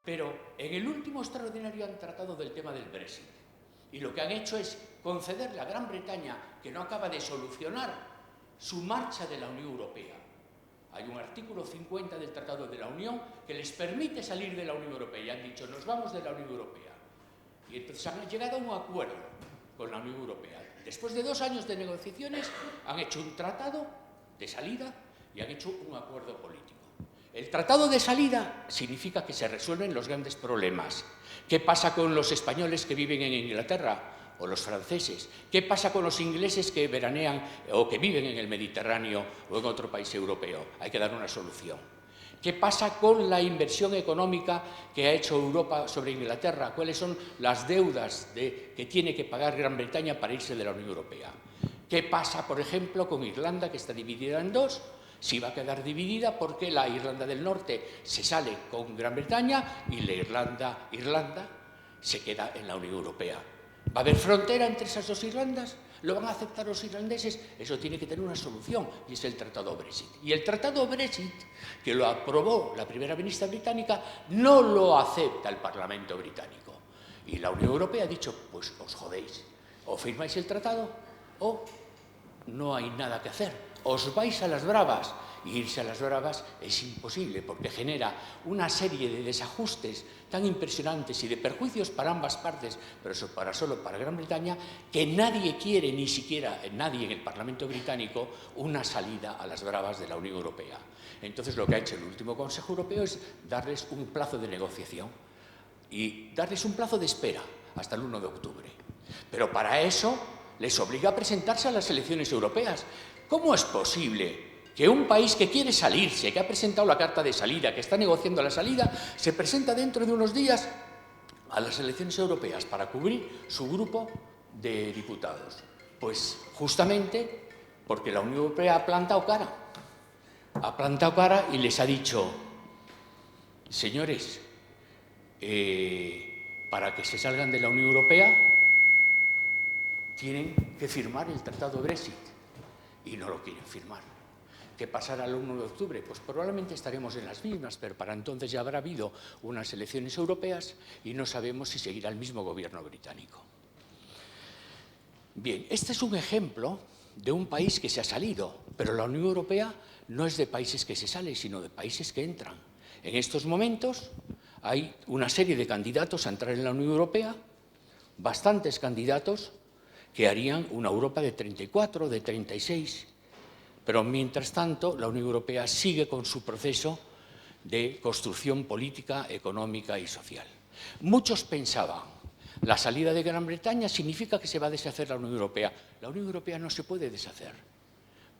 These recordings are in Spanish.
Pero en el último extraordinario han tratado del tema del Brexit. Y lo que han hecho es concederle a Gran Bretaña, que no acaba de solucionar su marcha de la Unión Europea. Hay un artículo 50 del Tratado de la Unión que les permite salir de la Unión Europea. Y han dicho, nos vamos de la Unión Europea. Y entonces han llegado a un acuerdo con la Unión Europea. Después de 2 años de negociaciones, han hecho un tratado de salida y han hecho un acuerdo político. El tratado de salida significa que se resuelven los grandes problemas. ¿Qué pasa con los españoles que viven en Inglaterra o los franceses? ¿Qué pasa con los ingleses que veranean o que viven en el Mediterráneo o en otro país europeo? Hay que dar una solución. ¿Qué pasa con la inversión económica que ha hecho Europa sobre Inglaterra? ¿Cuáles son las deudas que tiene que pagar Gran Bretaña para irse de la Unión Europea? ¿Qué pasa, por ejemplo, con Irlanda, que está dividida en dos? Si va a quedar dividida porque la Irlanda del Norte se sale con Gran Bretaña y la Irlanda se queda en la Unión Europea. ¿Va a haber frontera entre esas dos Irlandas? ¿Lo van a aceptar los irlandeses? Eso tiene que tener una solución y es el Tratado Brexit. Y el Tratado Brexit, que lo aprobó la primera ministra británica, no lo acepta el Parlamento británico. Y la Unión Europea ha dicho, pues os jodéis, o firmáis el tratado o no hay nada que hacer. Os vais a las bravas, y irse a las bravas es imposible porque genera una serie de desajustes tan impresionantes y de perjuicios para ambas partes, pero solo para Gran Bretaña, que nadie quiere, ni siquiera nadie en el Parlamento británico, una salida a las bravas de la Unión Europea. Entonces lo que ha hecho el último Consejo Europeo es darles un plazo de negociación y darles un plazo de espera hasta el 1 de octubre. Pero para eso les obliga a presentarse a las elecciones europeas. ¿Cómo es posible que un país que quiere salirse, que ha presentado la carta de salida, que está negociando la salida, se presenta dentro de unos días a las elecciones europeas para cubrir su grupo de diputados? Pues justamente porque la Unión Europea ha plantado cara. Ha plantado cara y les ha dicho, señores, para que se salgan de la Unión Europea tienen que firmar el Tratado Brexit. Y no lo quieren firmar. ¿Qué pasará el 1 de octubre? Pues probablemente estaremos en las mismas, pero para entonces ya habrá habido unas elecciones europeas y no sabemos si seguirá el mismo gobierno británico. Bien, este es un ejemplo de un país que se ha salido, pero la Unión Europea no es de países que se salen, sino de países que entran. En estos momentos hay una serie de candidatos a entrar en la Unión Europea, bastantes candidatos, que harían una Europa de 34, de 36. Pero, mientras tanto, la Unión Europea sigue con su proceso de construcción política, económica y social. Muchos pensaban, la salida de Gran Bretaña significa que se va a deshacer la Unión Europea. La Unión Europea no se puede deshacer,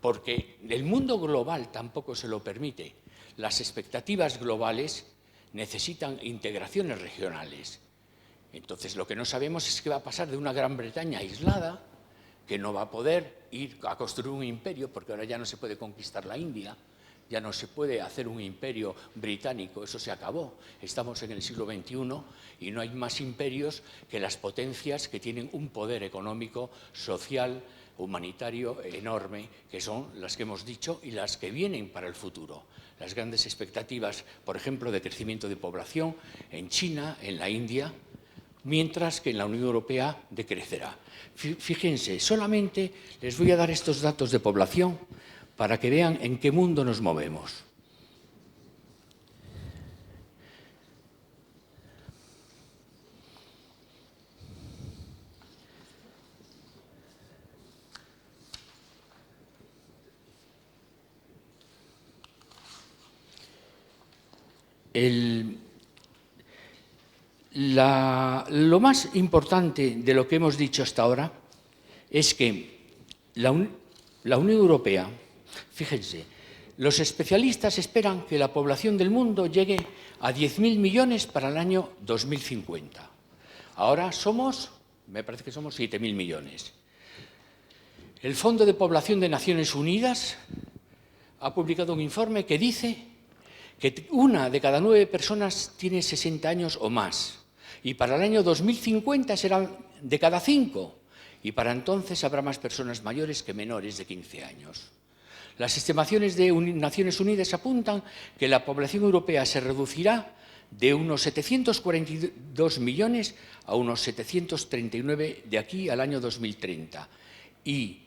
porque el mundo global tampoco se lo permite. Las expectativas globales necesitan integraciones regionales. Entonces, lo que no sabemos es qué va a pasar de una Gran Bretaña aislada, que no va a poder ir a construir un imperio, porque ahora ya no se puede conquistar la India, ya no se puede hacer un imperio británico, eso se acabó. Estamos en el siglo XXI y no hay más imperios que las potencias que tienen un poder económico, social, humanitario enorme, que son las que hemos dicho y las que vienen para el futuro. Las grandes expectativas, por ejemplo, de crecimiento de población en China, en la India, mientras que en la Unión Europea decrecerá. Fíjense, solamente les voy a dar estos datos de población para que vean en qué mundo nos movemos. Lo más importante de lo que hemos dicho hasta ahora es que la Unión Europea, fíjense, los especialistas esperan que la población del mundo llegue a 10.000 millones para el año 2050. Ahora me parece que somos 7.000 millones. El Fondo de Población de Naciones Unidas ha publicado un informe que dice que 1 de cada 9 personas tiene 60 años o más. Y para el año 2050 serán de cada 5. Y para entonces habrá más personas mayores que menores de 15 años. Las estimaciones de Naciones Unidas apuntan que la población europea se reducirá de unos 742 millones a unos 739 de aquí al año 2030. Y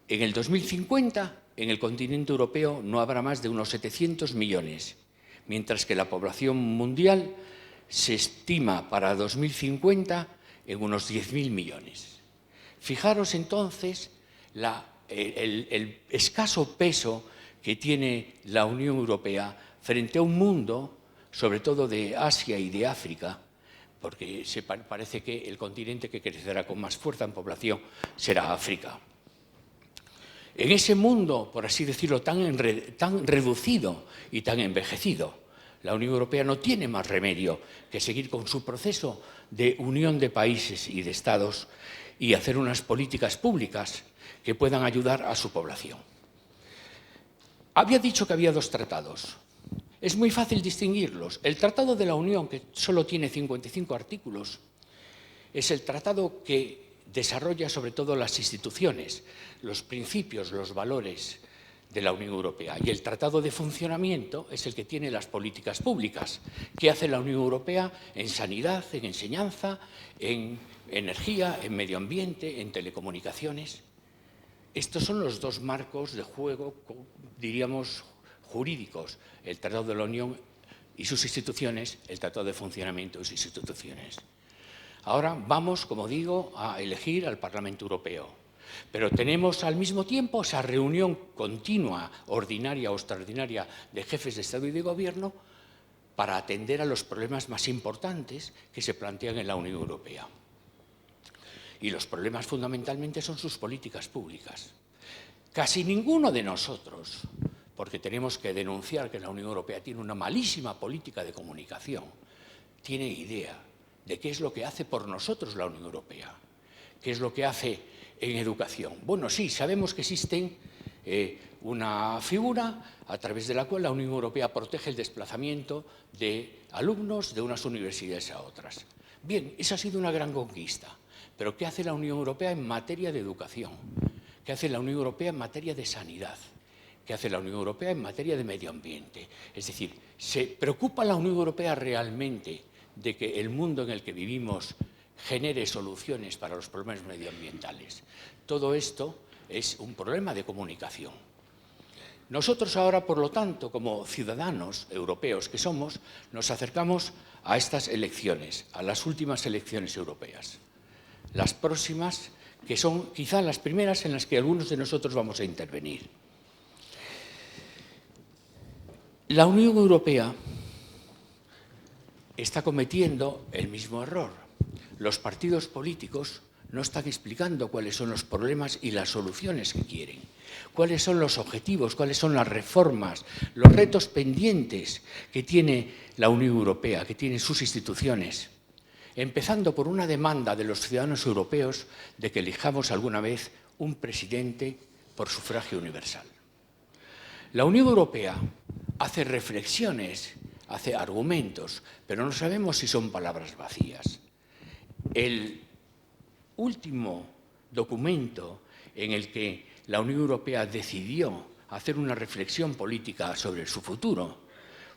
en el 2050, en el continente europeo, no habrá más de unos 700 millones, mientras que la población mundial se estima para 2050 en unos 10.000 millones. Fijaros entonces el escaso peso que tiene la Unión Europea frente a un mundo, sobre todo de Asia y de África, porque parece que el continente que crecerá con más fuerza en población será África. En ese mundo, por así decirlo, tan reducido y tan envejecido, la Unión Europea no tiene más remedio que seguir con su proceso de unión de países y de estados y hacer unas políticas públicas que puedan ayudar a su población. Había dicho que había dos tratados. Es muy fácil distinguirlos. El Tratado de la Unión, que solo tiene 55 artículos, es el tratado que desarrolla sobre todo las instituciones, los principios, los valores de la Unión Europea. Y el Tratado de Funcionamiento es el que tiene las políticas públicas. ¿Qué hace la Unión Europea en sanidad, en enseñanza, en energía, en medio ambiente, en telecomunicaciones? Estos son los dos marcos de juego, diríamos, jurídicos. El Tratado de la Unión y sus instituciones, el Tratado de Funcionamiento y sus instituciones. Ahora vamos, como digo, a elegir al Parlamento Europeo. Pero tenemos al mismo tiempo esa reunión continua, ordinaria o extraordinaria de jefes de Estado y de Gobierno para atender a los problemas más importantes que se plantean en la Unión Europea. Y los problemas fundamentalmente son sus políticas públicas. Casi ninguno de nosotros, porque tenemos que denunciar que la Unión Europea tiene una malísima política de comunicación, tiene idea de qué es lo que hace por nosotros la Unión Europea, qué es lo que hace en educación. Bueno, sí, sabemos que existe una figura a través de la cual la Unión Europea protege el desplazamiento de alumnos de unas universidades a otras. Bien, esa ha sido una gran conquista, pero ¿qué hace la Unión Europea en materia de educación? ¿Qué hace la Unión Europea en materia de sanidad? ¿Qué hace la Unión Europea en materia de medio ambiente? Es decir, ¿se preocupa la Unión Europea realmente de que el mundo en el que vivimos genere soluciones para los problemas medioambientales? Todo esto es un problema de comunicación. Nosotros ahora, por lo tanto, como ciudadanos europeos que somos, nos acercamos a estas elecciones, a las últimas elecciones europeas. Las próximas, que son quizá las primeras en las que algunos de nosotros vamos a intervenir. La Unión Europea está cometiendo el mismo error. Los partidos políticos no están explicando cuáles son los problemas y las soluciones que quieren, cuáles son los objetivos, cuáles son las reformas, los retos pendientes que tiene la Unión Europea, que tienen sus instituciones, empezando por una demanda de los ciudadanos europeos de que elijamos alguna vez un presidente por sufragio universal. La Unión Europea hace reflexiones, hace argumentos, pero no sabemos si son palabras vacías. El último documento en el que la Unión Europea decidió hacer una reflexión política sobre su futuro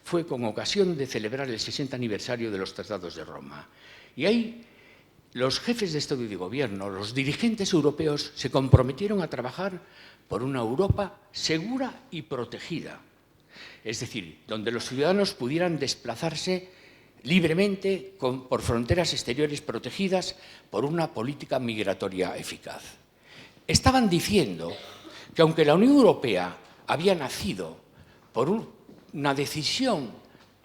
fue con ocasión de celebrar el 60 aniversario de los Tratados de Roma. Y ahí los jefes de Estado y de Gobierno, los dirigentes europeos, se comprometieron a trabajar por una Europa segura y protegida. Es decir, donde los ciudadanos pudieran desplazarse libremente por fronteras exteriores protegidas por una política migratoria eficaz. Estaban diciendo que aunque la Unión Europea había nacido por una decisión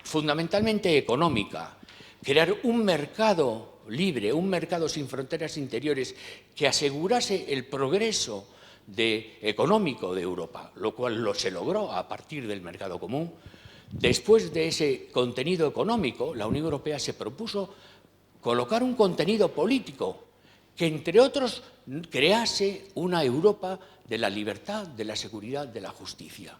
fundamentalmente económica, crear un mercado libre, un mercado sin fronteras interiores que asegurase el progreso económico de Europa, lo cual se logró a partir del mercado común. Después de ese contenido económico, la Unión Europea se propuso colocar un contenido político que, entre otros, crease una Europa de la libertad, de la seguridad, de la justicia.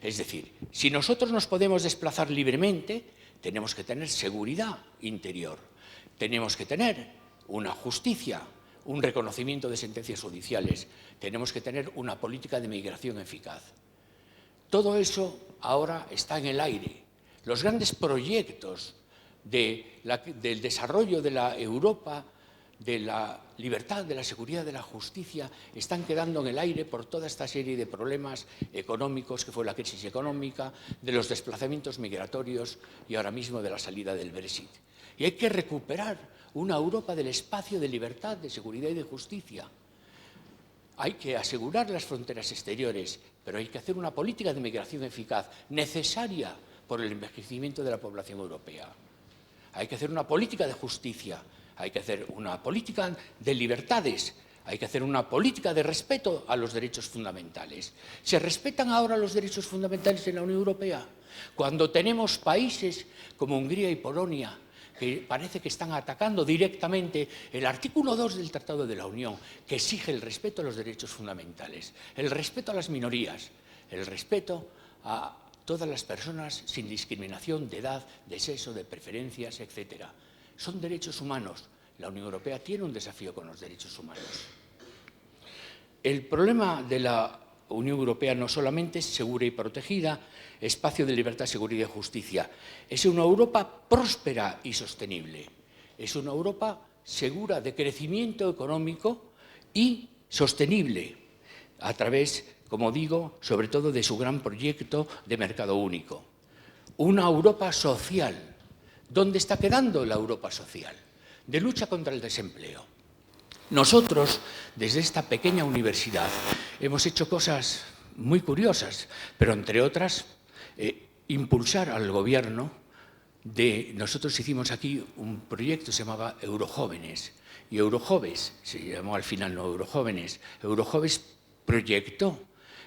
Es decir, si nosotros nos podemos desplazar libremente, tenemos que tener seguridad interior, tenemos que tener una justicia, un reconocimiento de sentencias judiciales, tenemos que tener una política de migración eficaz. Todo eso ahora está en el aire. Los grandes proyectos del desarrollo de la Europa, de la libertad, de la seguridad, de la justicia, están quedando en el aire por toda esta serie de problemas económicos, que fue la crisis económica, de los desplazamientos migratorios y ahora mismo de la salida del Brexit. Y hay que recuperar una Europa del espacio de libertad, de seguridad y de justicia. Hay que asegurar las fronteras exteriores, pero hay que hacer una política de migración eficaz, necesaria por el envejecimiento de la población europea. Hay que hacer una política de justicia, hay que hacer una política de libertades, hay que hacer una política de respeto a los derechos fundamentales. ¿Se respetan ahora los derechos fundamentales en la Unión Europea? Cuando tenemos países como Hungría y Polonia, que parece que están atacando directamente el artículo 2 del Tratado de la Unión, que exige el respeto a los derechos fundamentales, el respeto a las minorías, el respeto a todas las personas sin discriminación de edad, de sexo, de preferencias, etc. Son derechos humanos. La Unión Europea tiene un desafío con los derechos humanos. El problema de la Unión Europea no solamente es segura y protegida, espacio de libertad, seguridad y justicia. Es una Europa próspera y sostenible. Es una Europa segura de crecimiento económico y sostenible a través, como digo, sobre todo de su gran proyecto de mercado único. Una Europa social. ¿Dónde está quedando la Europa social? De lucha contra el desempleo. Nosotros, desde esta pequeña universidad, hemos hecho cosas muy curiosas, pero entre otras, impulsar al gobierno nosotros hicimos aquí un proyecto, se llamaba Eurojóvenes, y Eurojoves, se llamó al final no Eurojóvenes, Eurojoves proyectó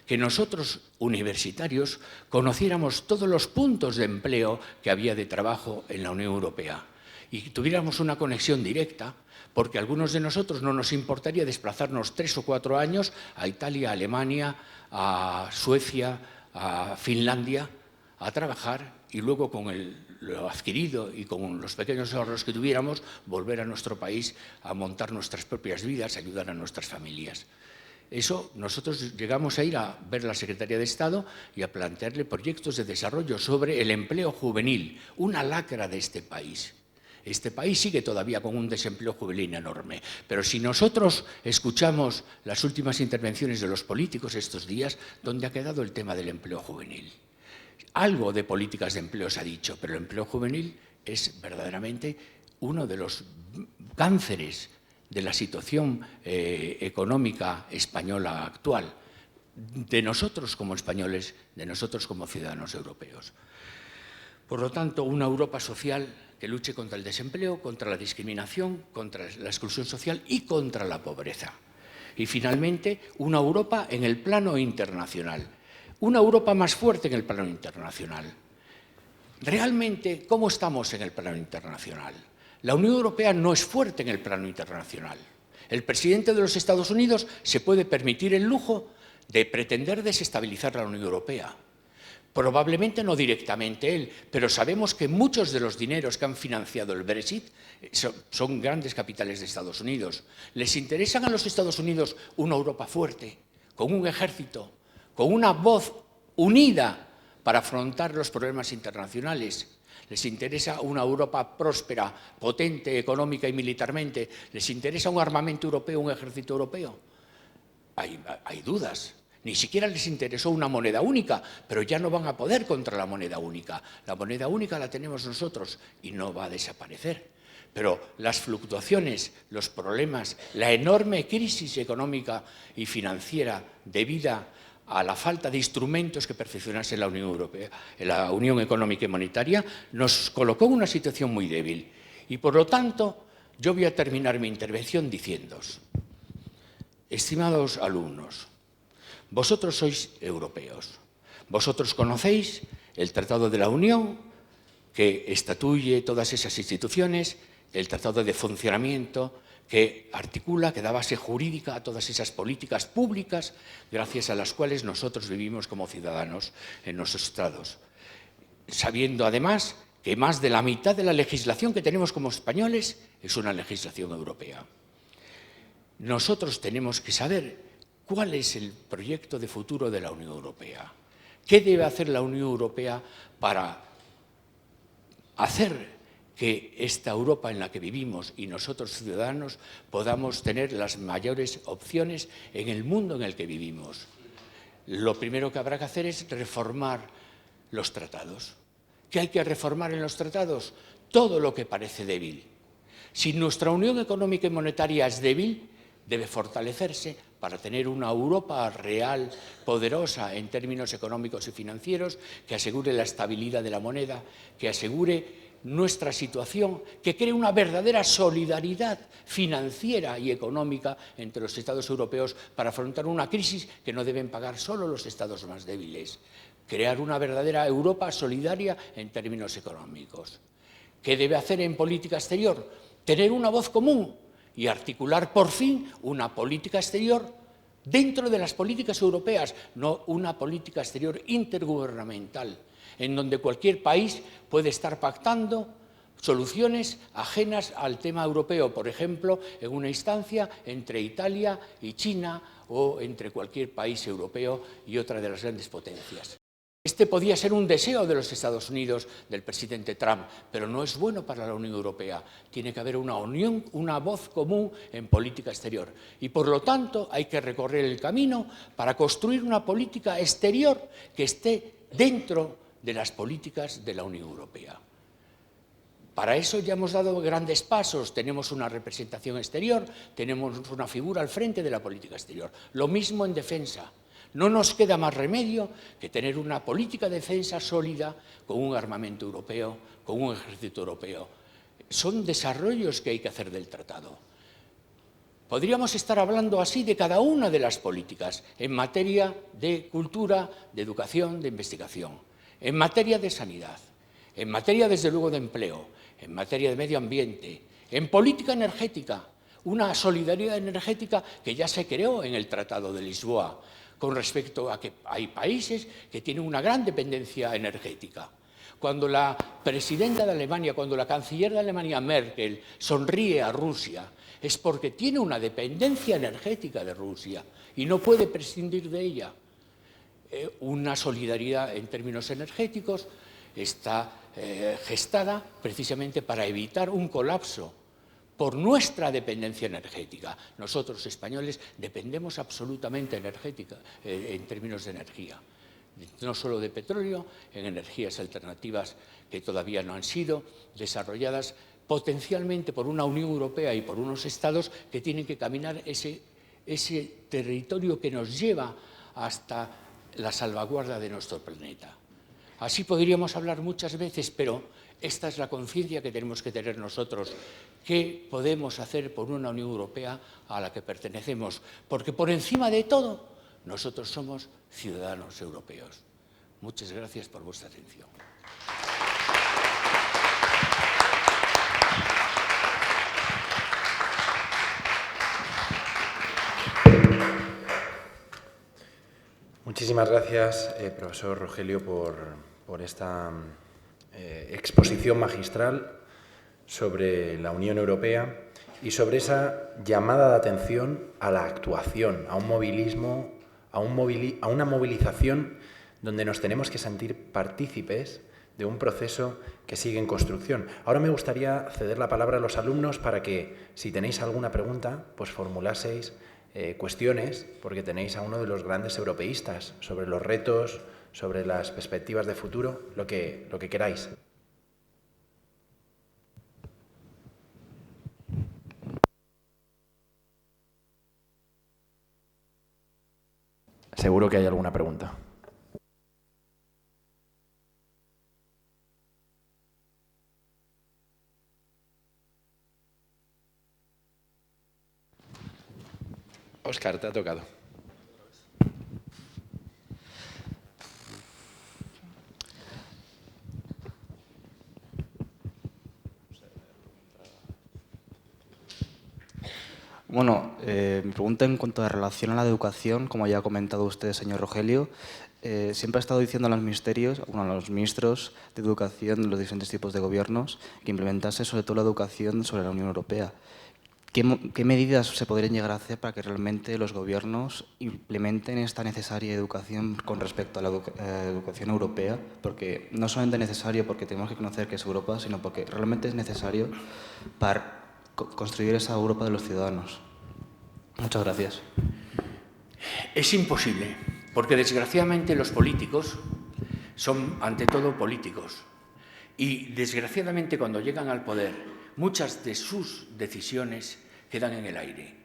que nosotros, universitarios, conociéramos todos los puntos de empleo que había de trabajo en la Unión Europea y tuviéramos una conexión directa, porque a algunos de nosotros no nos importaría desplazarnos 3 o 4 años a Italia, a Alemania, a Suecia, a Finlandia, a trabajar y luego con lo adquirido y con los pequeños ahorros que tuviéramos, volver a nuestro país a montar nuestras propias vidas, a ayudar a nuestras familias. Eso, nosotros llegamos a ir a ver a la Secretaría de Estado y a plantearle proyectos de desarrollo sobre el empleo juvenil, una lacra de este país. Este país sigue todavía con un desempleo juvenil enorme, pero si nosotros escuchamos las últimas intervenciones de los políticos estos días, ¿dónde ha quedado el tema del empleo juvenil? Algo de políticas de empleo se ha dicho, pero el empleo juvenil es verdaderamente uno de los cánceres de la situación económica española actual, de nosotros como españoles, de nosotros como ciudadanos europeos. Por lo tanto, una Europa social que luche contra el desempleo, contra la discriminación, contra la exclusión social y contra la pobreza. Y finalmente, una Europa en el plano internacional. Una Europa más fuerte en el plano internacional. Realmente, ¿cómo estamos en el plano internacional? La Unión Europea no es fuerte en el plano internacional. El presidente de los Estados Unidos se puede permitir el lujo de pretender desestabilizar la Unión Europea. Probablemente no directamente él, pero sabemos que muchos de los dineros que han financiado el Brexit son grandes capitales de Estados Unidos. ¿Les interesan a los Estados Unidos una Europa fuerte, con un ejército, con una voz unida para afrontar los problemas internacionales? ¿Les interesa una Europa próspera, potente, económica y militarmente? ¿Les interesa un armamento europeo, un ejército europeo? Hay dudas. Ni siquiera les interesó una moneda única, pero ya no van a poder contra la moneda única. La moneda única la tenemos nosotros y no va a desaparecer. Pero las fluctuaciones, los problemas, la enorme crisis económica y financiera debida a la falta de instrumentos que perfeccionase la Unión Europea, la Unión Económica y Monetaria, nos colocó en una situación muy débil. Y por lo tanto, yo voy a terminar mi intervención diciéndoos, estimados alumnos, vosotros sois europeos, vosotros conocéis el Tratado de la Unión que estatuye todas esas instituciones, el Tratado de Funcionamiento que articula, que da base jurídica a todas esas políticas públicas gracias a las cuales nosotros vivimos como ciudadanos en nuestros estados, sabiendo además que más de la mitad de la legislación que tenemos como españoles es una legislación europea. Nosotros tenemos que saber cuál es el proyecto de futuro de la Unión Europea. ¿Qué debe hacer la Unión Europea para hacer que esta Europa en la que vivimos y nosotros ciudadanos podamos tener las mayores opciones en el mundo en el que vivimos. Lo primero que habrá que hacer es reformar los tratados. ¿Qué hay que reformar en los tratados? Todo lo que parece débil. Si nuestra unión económica y monetaria es débil, debe fortalecerse para tener una Europa real, poderosa en términos económicos y financieros, que asegure la estabilidad de la moneda, que asegure nuestra situación, que cree una verdadera solidaridad financiera y económica entre los Estados europeos para afrontar una crisis que no deben pagar solo los Estados más débiles. Crear una verdadera Europa solidaria en términos económicos. ¿Qué debe hacer en política exterior? Tener una voz común y articular por fin una política exterior dentro de las políticas europeas, no una política exterior intergubernamental, en donde cualquier país puede estar pactando soluciones ajenas al tema europeo, por ejemplo, en una instancia entre Italia y China o entre cualquier país europeo y otra de las grandes potencias. Este podía ser un deseo de los Estados Unidos, del presidente Trump, pero no es bueno para la Unión Europea. Tiene que haber una unión, una voz común en política exterior. Y, por lo tanto, hay que recorrer el camino para construir una política exterior que esté dentro de las políticas de la Unión Europea. Para eso ya hemos dado grandes pasos. Tenemos una representación exterior, tenemos una figura al frente de la política exterior. Lo mismo en defensa. No nos queda más remedio que tener una política de defensa sólida con un armamento europeo, con un ejército europeo. Son desarrollos que hay que hacer del tratado. Podríamos estar hablando así de cada una de las políticas en materia de cultura, de educación, de investigación, en materia de sanidad, en materia, desde luego, de empleo, en materia de medio ambiente, en política energética, una solidaridad energética que ya se creó en el Tratado de Lisboa, con respecto a que hay países que tienen una gran dependencia energética. Cuando la presidenta de Alemania, cuando la canciller de Alemania, Merkel, sonríe a Rusia, es porque tiene una dependencia energética de Rusia y no puede prescindir de ella. Una solidaridad en términos energéticos está gestada precisamente para evitar un colapso por nuestra dependencia energética. Nosotros, españoles, dependemos absolutamente en términos de energía. No solo de petróleo, en energías alternativas que todavía no han sido desarrolladas potencialmente por una Unión Europea y por unos Estados que tienen que caminar ese territorio que nos lleva hasta la salvaguarda de nuestro planeta. Así podríamos hablar muchas veces, pero esta es la conciencia que tenemos que tener nosotros. ¿Qué podemos hacer por una Unión Europea a la que pertenecemos? Porque por encima de todo, nosotros somos ciudadanos europeos. Muchas gracias por vuestra atención. Muchísimas gracias, profesor Rogelio, por esta exposición magistral sobre la Unión Europea y sobre esa llamada de atención a la actuación, a un movilismo, a una movilización donde nos tenemos que sentir partícipes de un proceso que sigue en construcción. Ahora me gustaría ceder la palabra a los alumnos para que, si tenéis alguna pregunta, pues formulaseis cuestiones, porque tenéis a uno de los grandes europeístas sobre los retos, sobre las perspectivas de futuro, lo que queráis. Seguro que hay alguna pregunta. Óscar, te ha tocado. Bueno, mi pregunta en cuanto a relación a la educación, como ya ha comentado usted, señor Rogelio, siempre ha estado diciendo a los ministros de educación de los diferentes tipos de gobiernos que implementase sobre todo la educación sobre la Unión Europea. ¿qué medidas se podrían llegar a hacer para que realmente los gobiernos implementen esta necesaria educación con respecto a la educación europea? Porque no solamente es necesario porque tenemos que conocer qué es Europa, sino porque realmente es necesario para construir esa Europa de los ciudadanos. Muchas gracias. Es imposible, porque desgraciadamente los políticos son ante todo políticos. Y desgraciadamente cuando llegan al poder, muchas de sus decisiones quedan en el aire.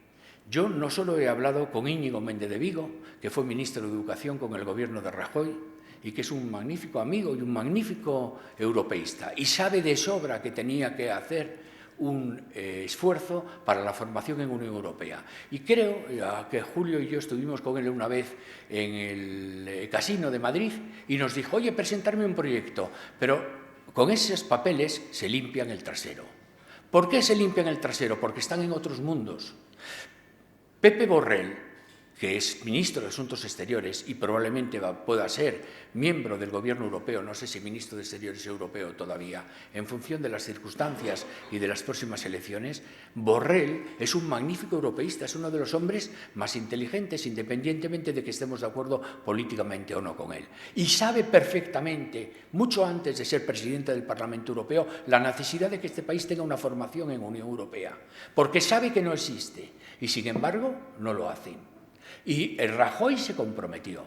Yo no solo he hablado con Íñigo Méndez de Vigo, que fue ministro de Educación con el gobierno de Rajoy, y que es un magnífico amigo y un magnífico europeísta, y sabe de sobra que tenía que hacer un esfuerzo para la formación en Unión Europea. Y creo que Julio y yo estuvimos con él una vez en el Casino de Madrid y nos dijo, oye, presentarme un proyecto, pero con esos papeles se limpian el trasero. ¿Por qué se limpian el trasero? Porque están en otros mundos. Pepe Borrell, que es ministro de Asuntos Exteriores y probablemente pueda ser miembro del Gobierno europeo, no sé si ministro de Exteriores europeo todavía, en función de las circunstancias y de las próximas elecciones, Borrell es un magnífico europeísta, es uno de los hombres más inteligentes, independientemente de que estemos de acuerdo políticamente o no con él. Y sabe perfectamente, mucho antes de ser presidente del Parlamento Europeo, la necesidad de que este país tenga una formación en Unión Europea, porque sabe que no existe y, sin embargo, no lo hacen. Y el Rajoy se comprometió,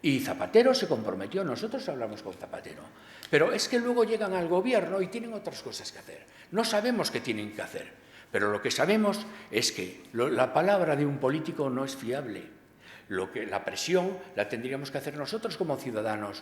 y Zapatero se comprometió, nosotros hablamos con Zapatero, pero es que luego llegan al gobierno y tienen otras cosas que hacer. No sabemos qué tienen que hacer, pero lo que sabemos es que la palabra de un político no es fiable. La presión la tendríamos que hacer nosotros como ciudadanos.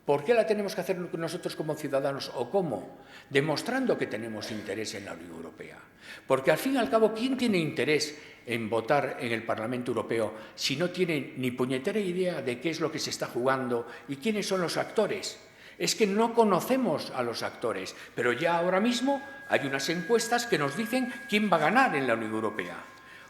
¿Por qué la tenemos que hacer nosotros como ciudadanos o cómo? Demostrando que tenemos interés en la Unión Europea. Porque al fin y al cabo, ¿quién tiene interés en votar en el Parlamento Europeo si no tiene ni puñetera idea de qué es lo que se está jugando y quiénes son los actores? Es que no conocemos a los actores, pero ya ahora mismo hay unas encuestas que nos dicen quién va a ganar en la Unión Europea.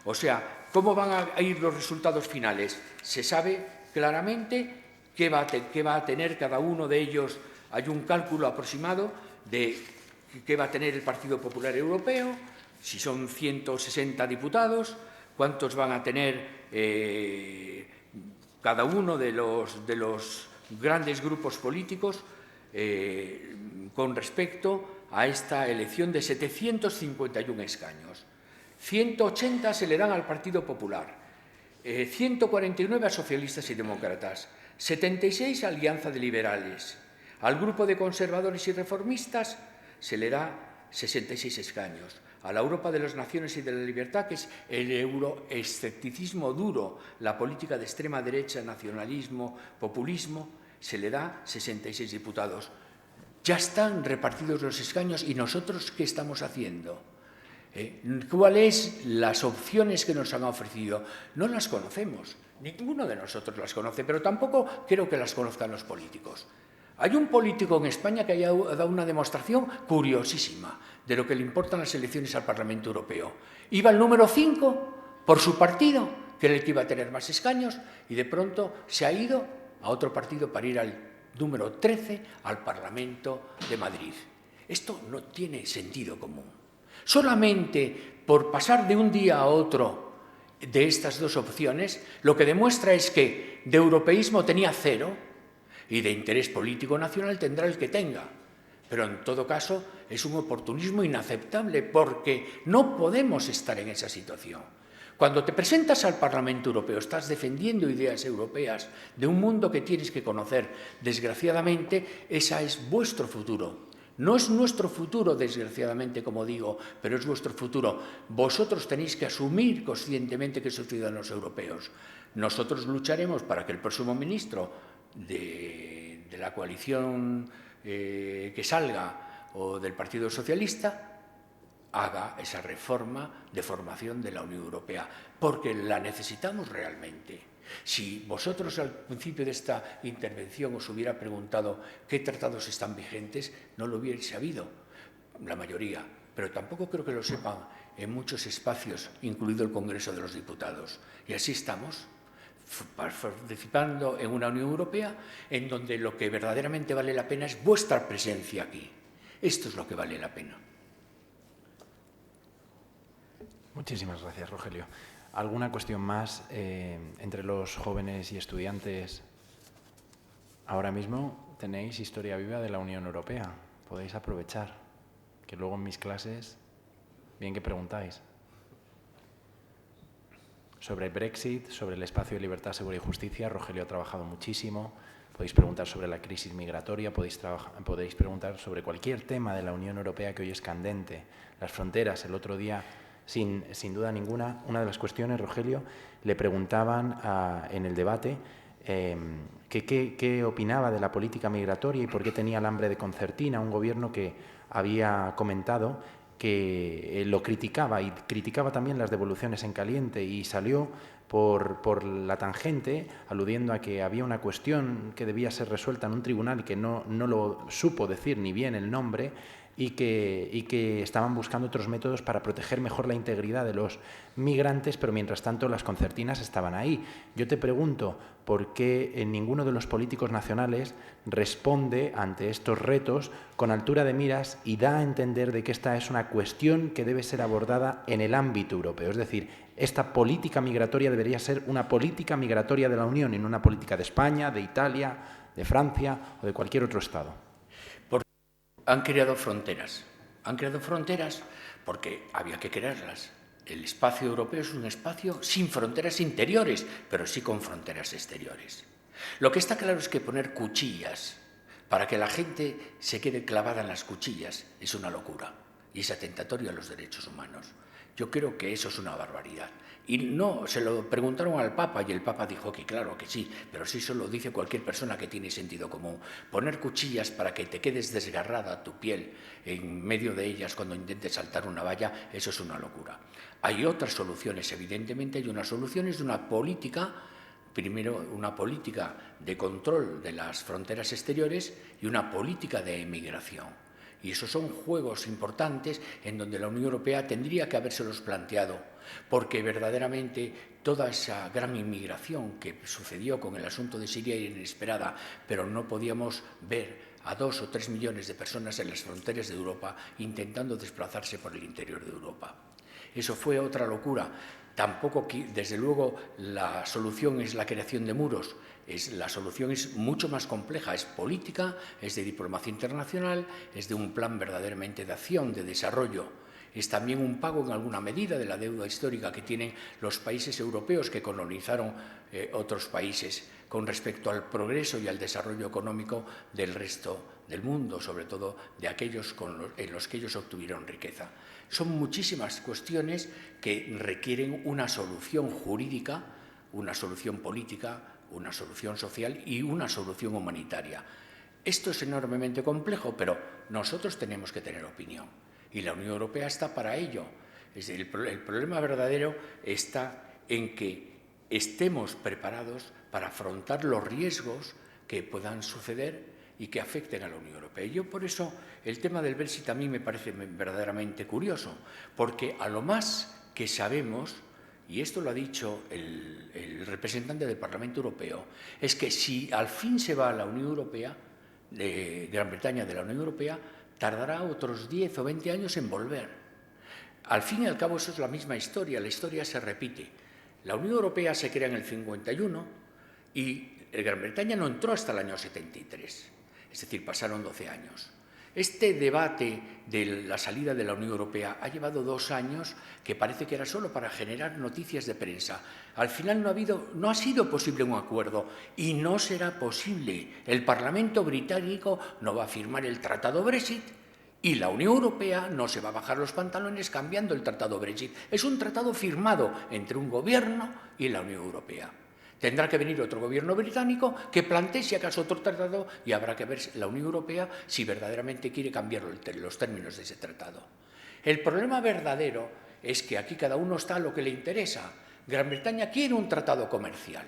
O sea, ¿cómo van a ir los resultados finales? Se sabe claramente qué va a tener cada uno de ellos. Hay un cálculo aproximado de qué va a tener el Partido Popular Europeo, si son 160 diputados, cuántos van a tener cada uno de los grandes grupos políticos con respecto a esta elección de 751 escaños. 180 se le dan al Partido Popular, 149 a socialistas y demócratas, 76 a Alianza de Liberales. Al grupo de conservadores y reformistas se le da 66 escaños. A la Europa de las naciones y de la libertad, que es el euroescepticismo duro, la política de extrema derecha, nacionalismo, populismo, se le da 66 diputados. Ya están repartidos los escaños y nosotros, ¿qué estamos haciendo? ¿Cuáles las opciones que nos han ofrecido? No las conocemos, ninguno de nosotros las conoce, pero tampoco creo que las conozcan los políticos. Hay un político en España que haya dado una demostración curiosísima de lo que le importan las elecciones al Parlamento Europeo. Iba al número 5 por su partido, que era el que iba a tener más escaños, y de pronto se ha ido a otro partido para ir al número 13 al Parlamento de Madrid. Esto no tiene sentido común. Solamente por pasar de un día a otro de estas dos opciones, lo que demuestra es que de europeísmo tenía cero y de interés político nacional tendrá el que tenga. Pero en todo caso es un oportunismo inaceptable porque no podemos estar en esa situación. Cuando te presentas al Parlamento Europeo estás defendiendo ideas europeas de un mundo que tienes que conocer. Desgraciadamente, ese es vuestro futuro. No es nuestro futuro, desgraciadamente, como digo, pero es vuestro futuro. Vosotros tenéis que asumir conscientemente que sois ciudadanos europeos. Nosotros lucharemos para que el próximo ministro de la coalición que salga o del Partido Socialista haga esa reforma de formación de la Unión Europea, porque la necesitamos realmente. Si vosotros al principio de esta intervención os hubiera preguntado qué tratados están vigentes, no lo hubierais sabido, la mayoría, pero tampoco creo que lo sepan en muchos espacios, incluido el Congreso de los Diputados. Y así estamos, participando en una Unión Europea en donde lo que verdaderamente vale la pena es vuestra presencia aquí. Esto es lo que vale la pena. Muchísimas gracias, Rogelio. ¿Alguna cuestión más entre los jóvenes y estudiantes? Ahora mismo tenéis historia viva de la Unión Europea. Podéis aprovechar, que luego en mis clases, bien que preguntáis. Sobre el Brexit, sobre el espacio de libertad, seguridad y justicia, Rogelio ha trabajado muchísimo. Podéis preguntar sobre la crisis migratoria, podéis preguntar sobre cualquier tema de la Unión Europea que hoy es candente. Las fronteras, el otro día, sin duda ninguna, una de las cuestiones, Rogelio, le preguntaban en el debate qué opinaba de la política migratoria y por qué tenía el hambre de concertina, un gobierno que había comentado que lo criticaba y criticaba también las devoluciones en caliente y salió por la tangente aludiendo a que había una cuestión que debía ser resuelta en un tribunal y que no lo supo decir ni bien el nombre y que estaban buscando otros métodos para proteger mejor la integridad de los migrantes, pero mientras tanto las concertinas estaban ahí. Yo te pregunto, ¿por qué ninguno de los políticos nacionales responde ante estos retos con altura de miras y da a entender de que esta es una cuestión que debe ser abordada en el ámbito europeo? Es decir, esta política migratoria debería ser una política migratoria de la Unión y no una política de España, de Italia, de Francia o de cualquier otro Estado. Han creado fronteras porque había que crearlas. El espacio europeo es un espacio sin fronteras interiores, pero sí con fronteras exteriores. Lo que está claro es que poner cuchillas para que la gente se quede clavada en las cuchillas es una locura y es atentatorio a los derechos humanos. Yo creo que eso es una barbaridad. Y no, se lo preguntaron al Papa y el Papa dijo que claro que sí, pero sí eso lo dice cualquier persona que tiene sentido común. Poner cuchillas para que te quedes desgarrada tu piel en medio de ellas cuando intentes saltar una valla, eso es una locura. Hay otras soluciones, evidentemente, hay unas soluciones de una política, primero una política de control de las fronteras exteriores y una política de emigración. Y esos son juegos importantes en donde la Unión Europea tendría que habérselos planteado, porque verdaderamente toda esa gran inmigración que sucedió con el asunto de Siria era inesperada, pero no podíamos ver a 2 o 3 millones de personas en las fronteras de Europa intentando desplazarse por el interior de Europa. Eso fue otra locura. Tampoco, desde luego, la solución es la creación de muros. La solución es mucho más compleja, es política, es de diplomacia internacional, es de un plan verdaderamente de acción, de desarrollo. Es también un pago en alguna medida de la deuda histórica que tienen los países europeos que colonizaron otros países con respecto al progreso y al desarrollo económico del resto del mundo, sobre todo de aquellos en los que ellos obtuvieron riqueza. Son muchísimas cuestiones que requieren una solución jurídica, una solución política, una solución social y una solución humanitaria. Esto es enormemente complejo, pero nosotros tenemos que tener opinión y la Unión Europea está para ello. Es decir, el problema verdadero está en que estemos preparados para afrontar los riesgos que puedan suceder y que afecten a la Unión Europea. Y yo por eso el tema del Brexit a mí me parece verdaderamente curioso, porque a lo más que sabemos, y esto lo ha dicho el representante del Parlamento Europeo, es que si al fin se va a la Unión Europea, de Gran Bretaña de la Unión Europea, tardará otros 10 o 20 años en volver. Al fin y al cabo eso es la misma historia, la historia se repite. La Unión Europea se crea en el 51 y Gran Bretaña no entró hasta el año 73, es decir, pasaron 12 años. Este debate de la salida de la Unión Europea ha llevado 2 años que parece que era solo para generar noticias de prensa. Al final no ha sido posible un acuerdo y no será posible. El Parlamento británico no va a firmar el Tratado Brexit y la Unión Europea no se va a bajar los pantalones cambiando el Tratado Brexit. Es un tratado firmado entre un gobierno y la Unión Europea. Tendrá que venir otro gobierno británico que plantee si acaso otro tratado y habrá que ver la Unión Europea si verdaderamente quiere cambiar los términos de ese tratado. El problema verdadero es que aquí cada uno está a lo que le interesa. Gran Bretaña quiere un tratado comercial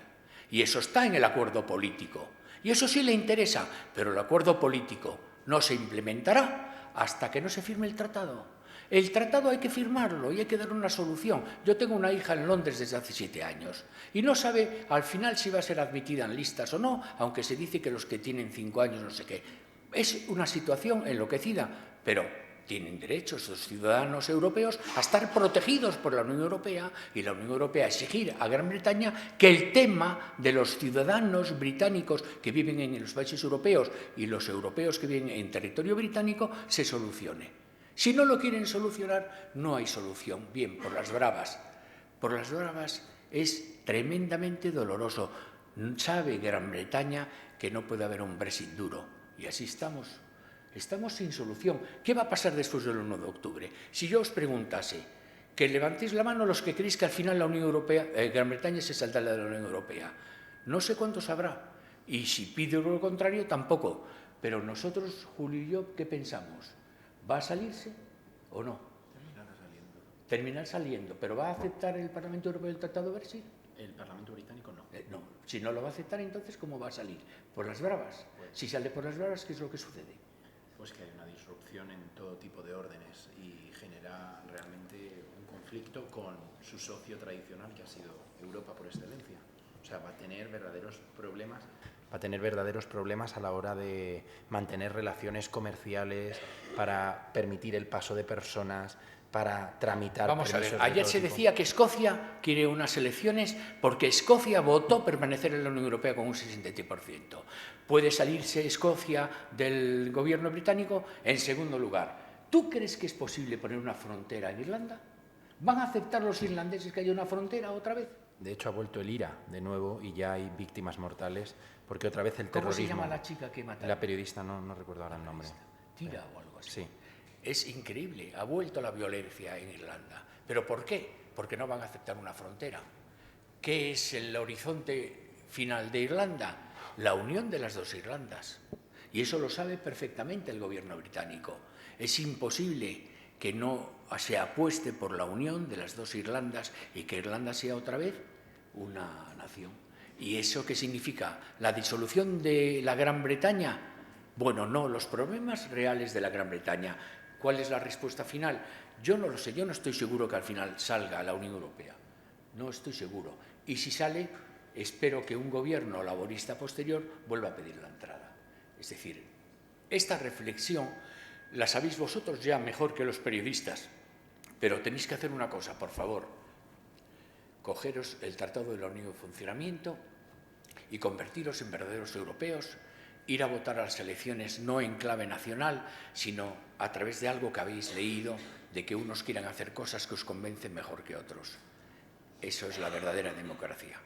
y eso está en el acuerdo político. Y eso sí le interesa, pero el acuerdo político no se implementará hasta que no se firme el tratado. El tratado hay que firmarlo y hay que dar una solución. Yo tengo una hija en Londres desde hace 7 años y no sabe al final si va a ser admitida en listas o no, aunque se dice que los que tienen 5 años no sé qué. Es una situación enloquecida, pero tienen derecho esos ciudadanos europeos a estar protegidos por la Unión Europea y la Unión Europea exigir a Gran Bretaña que el tema de los ciudadanos británicos que viven en los países europeos y los europeos que viven en territorio británico se solucione. Si no lo quieren solucionar, no hay solución. Bien, por las bravas. Por las bravas es tremendamente doloroso. Sabe Gran Bretaña que no puede haber un Brexit duro. Y así estamos. Estamos sin solución. ¿Qué va a pasar después del 1 de octubre? Si yo os preguntase que levantéis la mano los que creéis que al final la Unión Europea, Gran Bretaña se saldrá de la Unión Europea. No sé cuántos habrá. Y si pido lo contrario, tampoco. Pero nosotros, Julio y yo, ¿qué pensamos? ¿Va a salirse o no? Terminar saliendo. ¿Pero va a aceptar el Parlamento Europeo el Tratado Brexit? El Parlamento británico no. No. Si no lo va a aceptar, entonces ¿cómo va a salir? ¿Por las bravas? Si sale por las bravas, ¿qué es lo que sucede? Pues que hay una disrupción en todo tipo de órdenes y genera realmente un conflicto con su socio tradicional, que ha sido Europa por excelencia. O sea, va a tener verdaderos problemas a la hora de mantener relaciones comerciales, para permitir el paso de personas, para tramitar. Vamos a ver, ayer se decía que Escocia quiere unas elecciones porque Escocia votó permanecer en la Unión Europea con un 67%. Puede salirse Escocia del gobierno británico en segundo lugar. ¿Tú crees que es posible poner una frontera en Irlanda? ¿Van a aceptar los irlandeses que haya una frontera otra vez? De hecho, ha vuelto el IRA de nuevo y ya hay víctimas mortales, porque otra vez el terrorismo... ¿Cómo se llama la chica que mataron? La periodista, no recuerdo ahora el nombre. Tira o algo así. Sí. Es increíble, ha vuelto la violencia en Irlanda. ¿Pero por qué? Porque no van a aceptar una frontera. ¿Qué es el horizonte final de Irlanda? La unión de las dos Irlandas. Y eso lo sabe perfectamente el gobierno británico. Es imposible que no se apueste por la unión de las dos Irlandas y que Irlanda sea otra vez una nación. ¿Y eso qué significa? ¿La disolución de la Gran Bretaña? Bueno, no, los problemas reales de la Gran Bretaña. ¿Cuál es la respuesta final? Yo no lo sé, yo no estoy seguro que al final salga a la Unión Europea. No estoy seguro. Y si sale, espero que un gobierno laborista posterior vuelva a pedir la entrada. Es decir, esta reflexión la sabéis vosotros ya mejor que los periodistas, pero tenéis que hacer una cosa, por favor. Cogeros el Tratado de la Unión en funcionamiento y convertiros en verdaderos europeos, ir a votar a las elecciones no en clave nacional, sino a través de algo que habéis leído, de que unos quieran hacer cosas que os convencen mejor que otros. Eso es la verdadera democracia.